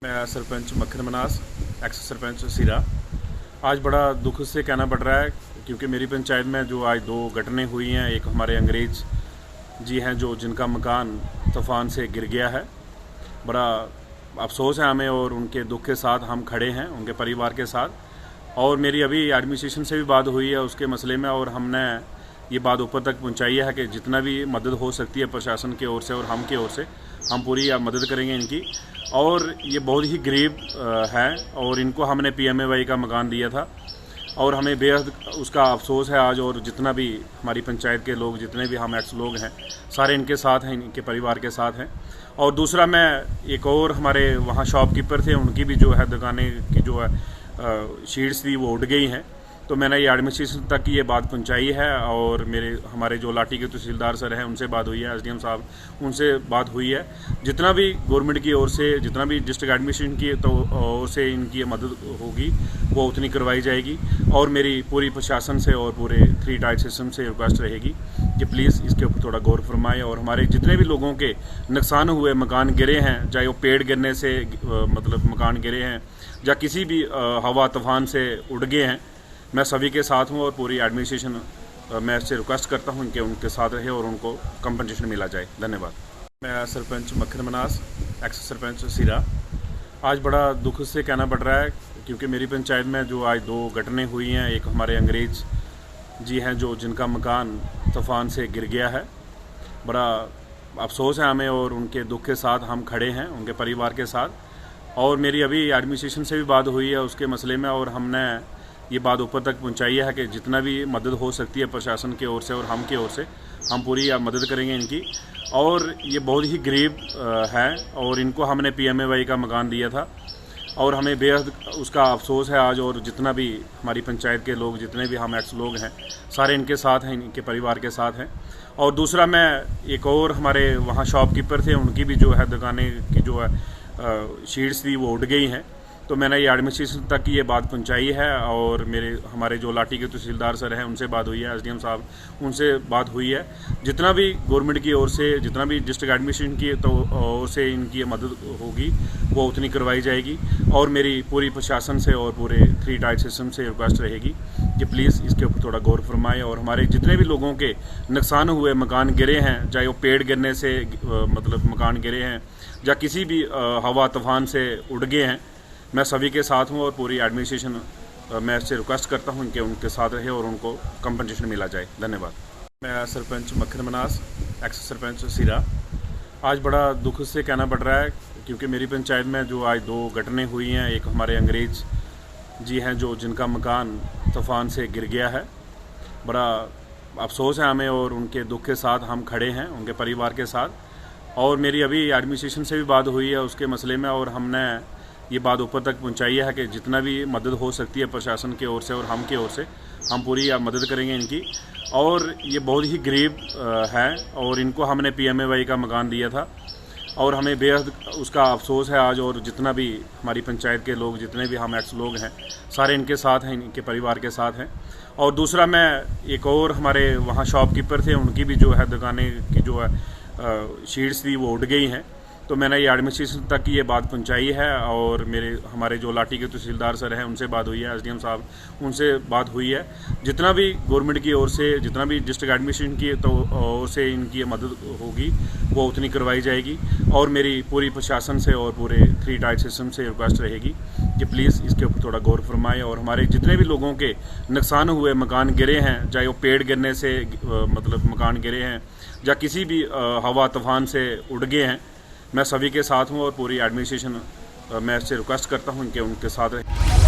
मैं सरपंच मक्खन मनास, एक्स सरपंच सिरा। आज बड़ा दुख से कहना पड़ रहा है क्योंकि मेरी पंचायत में जो आज दो घटनाएं हुई हैं। एक हमारे अंग्रेज जी हैं जो जिनका मकान तूफान से गिर गया है। बड़ा अफसोस है हमें और उनके दुख के साथ हम खड़े हैं उनके परिवार के साथ। और मेरी अभी एडमिनिस्ट्रेशन से भी बात हुई है उसके मसले में, और हमने ये बात ऊपर तक पहुंचाई है कि जितना भी मदद हो सकती है प्रशासन की ओर से और हम की ओर से हम पूरी मदद करेंगे इनकी। और ये बहुत ही गरीब हैं और इनको हमने PMAY का मकान दिया था और हमें बेहद उसका अफसोस है आज। और जितना भी हमारी पंचायत के लोग, जितने भी हम एक्स लोग हैं, सारे इनके साथ हैं, इनके परिवार के साथ हैं। और दूसरा, मैं एक और हमारे वहाँ शॉपकीपर थे, उनकी भी जो है दुकानें की जो है शीट्स थी वो उड़ गई हैं। तो मैंने ये एडमिनिस्ट्रेशन तक ये बात पहुंचाई है और हमारे जो लाठी के तहसीलदार सर हैं उनसे बात हुई है, SDM साहब उनसे बात हुई है। जितना भी गवर्नमेंट की ओर से, जितना भी डिस्ट्रिक्ट एडमिनिस्ट्रेशन की तो ओर से इनकी मदद होगी वो उतनी करवाई जाएगी। और मेरी पूरी प्रशासन से और पूरे 3 टायर सिस्टम से रिक्वेस्ट रहेगी कि प्लीज़ इसके ऊपर थोड़ा गौर फरमाएं। और हमारे जितने भी लोगों के नुकसान हुए, मकान गिरे हैं, चाहे वो पेड़ गिरने से मतलब मकान गिरे हैं या किसी भी हवा तूफान से उड़ गए हैं, मैं सभी के साथ हूँ। और पूरी एडमिनिस्ट्रेशन मैं इससे रिक्वेस्ट करता हूँ कि उनके साथ रहे और उनको कंपनसेशन मिला जाए। धन्यवाद। मैं सरपंच मक्खन मनास, एक्स सरपंच सिरा। आज बड़ा दुख से कहना पड़ रहा है क्योंकि मेरी पंचायत में जो आज दो घटनाएं हुई हैं। एक हमारे अंग्रेज जी हैं जो जिनका मकान तूफान से गिर गया है। बड़ा अफसोस है हमें और उनके दुख के साथ हम खड़े हैं उनके परिवार के साथ। और मेरी अभी एडमिनिस्ट्रेशन से भी बात हुई है उसके मसले में, और हमने ये बात ऊपर तक पहुंचाई है कि जितना भी मदद हो सकती है प्रशासन की ओर से और हम की ओर से हम पूरी मदद करेंगे इनकी। और ये बहुत ही गरीब हैं और इनको हमने PMAY का मकान दिया था और हमें बेहद उसका अफसोस है आज। और जितना भी हमारी पंचायत के लोग, जितने भी हम एक्स लोग हैं, सारे इनके साथ हैं, इनके परिवार के साथ हैं। और दूसरा, मैं एक और हमारे वहाँ शॉपकीपर थे, उनकी भी जो है दुकानें की जो है शीट्स थी वो उड़ गई हैं। तो मैंने ये एडमिनिस्ट्रेशन तक ये बात पहुंचाई है और हमारे जो लाठी के तहसीलदार सर हैं उनसे बात हुई है, SDM साहब उनसे बात हुई है। जितना भी गवर्नमेंट की ओर से, जितना भी डिस्ट्रिक्ट एडमिनिस्ट्रेशन की तो ओर से इनकी मदद होगी वो उतनी करवाई जाएगी। और मेरी पूरी प्रशासन से और पूरे 3 टायर सिस्टम से रिक्वेस्ट रहेगी कि प्लीज़ इसके ऊपर थोड़ा गौर फरमाएं। और हमारे जितने भी लोगों के नुकसान हुए, मकान गिरे हैं, चाहे वो पेड़ गिरने से मतलब मकान गिरे हैं या किसी भी हवा तूफान से उड़ गए हैं, मैं सभी के साथ हूँ। और पूरी एडमिनिस्ट्रेशन मैं इससे रिक्वेस्ट करता हूँ कि उनके साथ रहे और उनको कंपनसेशन मिला जाए। धन्यवाद। मैं सरपंच मक्खन मनास, एक्स सरपंच सिरा। आज बड़ा दुख से कहना पड़ रहा है क्योंकि मेरी पंचायत में जो आज दो घटनाएं हुई हैं। एक हमारे अंग्रेज जी हैं जो जिनका मकान तूफान से गिर गया है। बड़ा अफसोस है हमें और उनके दुख के साथ हम खड़े हैं उनके परिवार के साथ। और मेरी अभी एडमिनिस्ट्रेशन से भी बात हुई है उसके मसले में, और हमने ये बात ऊपर तक पहुंचाई है कि जितना भी मदद हो सकती है प्रशासन की ओर से और हम की ओर से हम पूरी मदद करेंगे इनकी। और ये बहुत ही गरीब हैं और इनको हमने PMAY का मकान दिया था और हमें बेहद उसका अफसोस है आज। और जितना भी हमारी पंचायत के लोग, जितने भी हम एक्स लोग हैं, सारे इनके साथ हैं, इनके परिवार के साथ हैं। और दूसरा, मैं एक और हमारे वहाँ शॉपकीपर थे, उनकी भी जो है दुकानें की जो है शीट्स थी वो उड़ गई हैं। तो मैंने ये एडमिनिस्ट्रेशन तक ये बात पहुंचाई है और हमारे जो लाठी के तहसीलदार सर हैं उनसे बात हुई है, SDM साहब उनसे बात हुई है। जितना भी गवर्नमेंट की ओर से, जितना भी डिस्ट्रिक्ट एडमिनिस्ट्रेशन की तो ओर से इनकी मदद होगी वो उतनी करवाई जाएगी। और मेरी पूरी प्रशासन से और पूरे 3 टायर सिस्टम से रिक्वेस्ट रहेगी कि प्लीज़ इसके ऊपर थोड़ा गौर फरमाएं। और हमारे जितने भी लोगों के नुकसान हुए, मकान गिरे हैं, चाहे वो पेड़ गिरने से मतलब मकान गिरे हैं या किसी भी हवा तूफान से उड़ गए हैं, मैं सभी के साथ हूँ। और पूरी एडमिनिस्ट्रेशन मैं इससे रिक्वेस्ट करता हूँ कि उनके साथ रहे।